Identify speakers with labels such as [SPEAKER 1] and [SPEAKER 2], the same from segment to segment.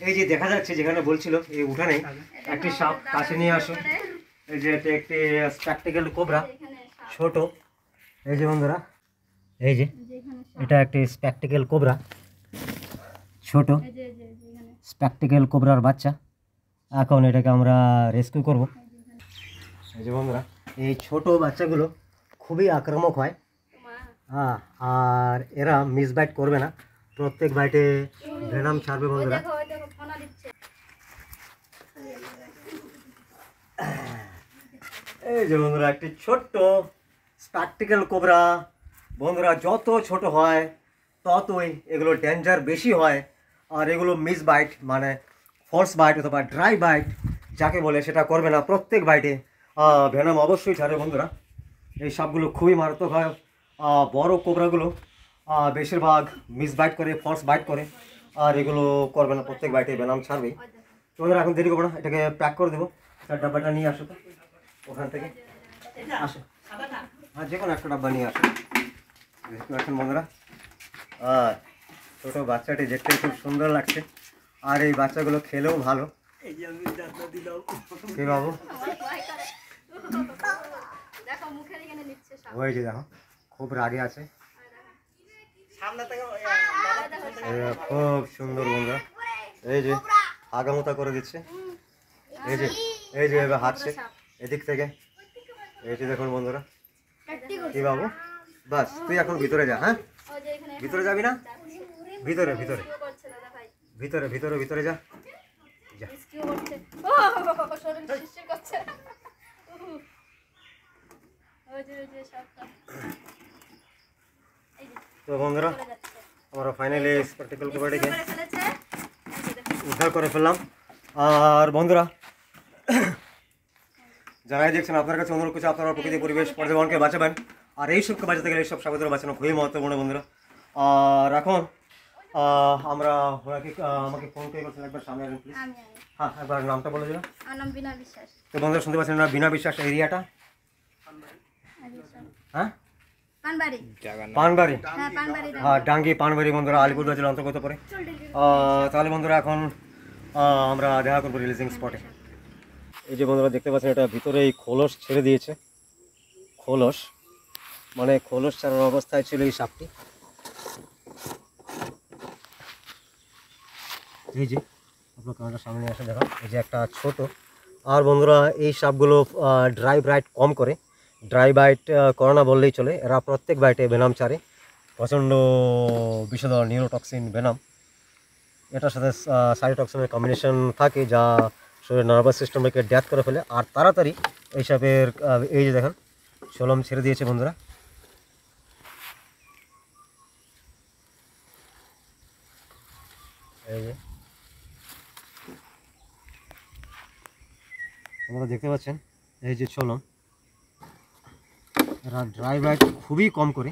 [SPEAKER 1] এই যে দেখা যাচ্ছে যেখানে বলছিল এই উঠানে একটি সাপ কাছে নিয়ে আসো। এই যে এটা একটি স্প্যাকটিক্যাল কোবরা ছোট। এই যে বন্ধুরা এই যে এটা একটি স্প্যাকটিক্যাল কোবরা ছোট, স্প্যাকটিক্যাল কোবরার বাচ্চা। এখন এটাকে আমরা রেস্কিউ করব। এই যে বন্ধুরা এই ছোট বাচ্চাগুলো খুবই আক্রমক হয়, হ্যাঁ, আর এরা মিসবাইট করবে না, প্রত্যেক বাইটে ভেনাম ছাড়বে বন্ধুরা। এই যে বন্ধুরা একটি ছোট্ট স্প্যাকটিক্যাল কোবরা। বন্ধুরা যত ছোট হয় ততই এগুলো ডেঞ্জার বেশি হয়, আর এগুলো মিস বাইট মানে ফোর্স বাইট অথবা ড্রাই বাইট যাকে বলে সেটা করবে না, প্রত্যেক বাইটে ভেনাম অবশ্যই ছাড়ে বন্ধুরা। এই সাপগুলো খুবই মারাত্মক হয়। বড় কোবরাগুলো বেশিরভাগ মিস বাইট করে, ফোর্স বাইট করে, আর এগুলো করবে না, প্রত্যেক বাইটে ভেনাম ছাড়বেই। তোমাদের এখন দেরি করবো না, এটাকে প্যাক করে দেবো। তার ডাব্বাটা নিয়ে আসো তো ওখান থেকে, আসো, আর যে কোনো একটা ডাব্বা নিয়ে আসো। দেখতে পাচ্ছেন বন্ধুরা, আর ছোটো বাচ্চাটি দেখতে খুব সুন্দর লাগছে, আর এই বাচ্চাগুলো খেলেও ভালো। কে বাবু ওই যে দেখো খুব রাগে আছে, খুব সুন্দর বন্ধুরা। এই যে আগামোতা করে দিচ্ছে, এই যে এবার হাঁটছে এদিক থেকে। এই যে দেখুন বন্ধুরা, কি বাবু বাস তুই এখন ভিতরে যা, হ্যাঁ ভিতরে যাবি না, ভিতরে ভিতরে ভিতরে ভিতরে ভিতরে যা। তো বন্ধুরা আমরা ফাইনালি স্প্যাকটিক্যাল কোবরাটিকে উদ্ধার করে ফেললাম। আর বন্ধুরা যারাই দেখছেন আপনার কাছে অনুরোধ করছে আপনারা প্রকৃতি পরিবেশ পর্যাবরণকে বাঁচাবেন, আর এই সবকে বাঁচাতে গেলে এইসব সাবধানে বাঁচানো খুবই মহত্বপূর্ণ বন্ধুরা। আর এখন আমরা আমাকে ফোন করে করছেন, একবার সামনে আসবেন প্লিজ। হ্যাঁ একবার নামটা বলে দিলাম। তো বন্ধুরা শুনতে পাচ্ছেন না, বিনা বিশ্বাস এরিয়াটা, হ্যাঁ পানবাড়ি, হ্যাঁ ডাঙ্গি পানবাড়ি বন্ধুরা, আলিপুরদুয়ার জেলার অন্তর্গত পড়ে। তাহলে বন্ধুরা এখন আমরা দেখা করবো রিলিজিং স্পটে। এই যে বন্ধুরা দেখতে পাচ্ছেন এটা ভিতরে এই খোলস ছেড়ে দিয়েছে, খোলস মানে খোলস ছাড়ার অবস্থায় ছিল এই সাপটি। এই যে আপনার ক্যামেরার সামনে এসে দেখা, এই যে একটা ছোট। আর বন্ধুরা এই সাপগুলো ড্রাই বাইট কম করে, ড্রাই বাইট করে না বললেই চলে, এরা প্রত্যেক বাইটে ভেনাম ছাড়ে, প্রচণ্ড বিষধর নিউরোটক্সিন ভেনাম। এটার সাথে সাইটোটক্সিনের কম্বিনেশন থাকে যা শরীরের নার্ভাস সিস্টেমকে ডেথ করে ফেলে, আর তাড়াতাড়ি এই সাপের এই যে দেখেন চলম ছেড়ে দিয়েছে বন্ধুরা। এই যে আপনারা দেখতে পাচ্ছেন এই যে চলম, এরা ড্রাই বাইট খুবই কম করে।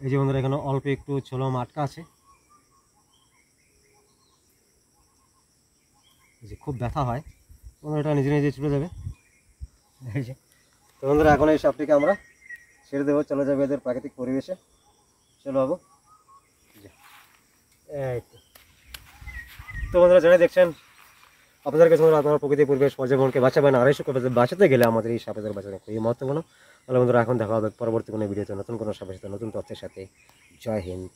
[SPEAKER 1] এই যে বন্ধুরা এখানে অল্প একটু চলম আটকা আছে, যে খুব ব্যথা হয় বন্ধুরা, এটা নিজে নিজে ছুটে যাবে। এই যে তো বন্ধুরা এখন এই সাপটিকে আমরা ছেড়ে দেবো, চলে যাবে এদের প্রাকৃতিক পরিবেশে। চলো বাবু, এই তো বন্ধুরা যারা দেখছেন আপনাদের কাছে আপনারা প্রকৃতিক পরিবেশ পর্যাবরণকে বাঁচাবেন, আর এইসব বাঁচাতে গেলে আমাদের এই সাপেদের বাঁচানো খুবই মহত্বপূর্ণ। তাহলে বন্ধুরা এখন দেখা হবে পরবর্তী কোনো ভিডিওতে নতুন কোনো সাপের সাথে, নতুন তথ্যের সাথে। জয় হিন্দ।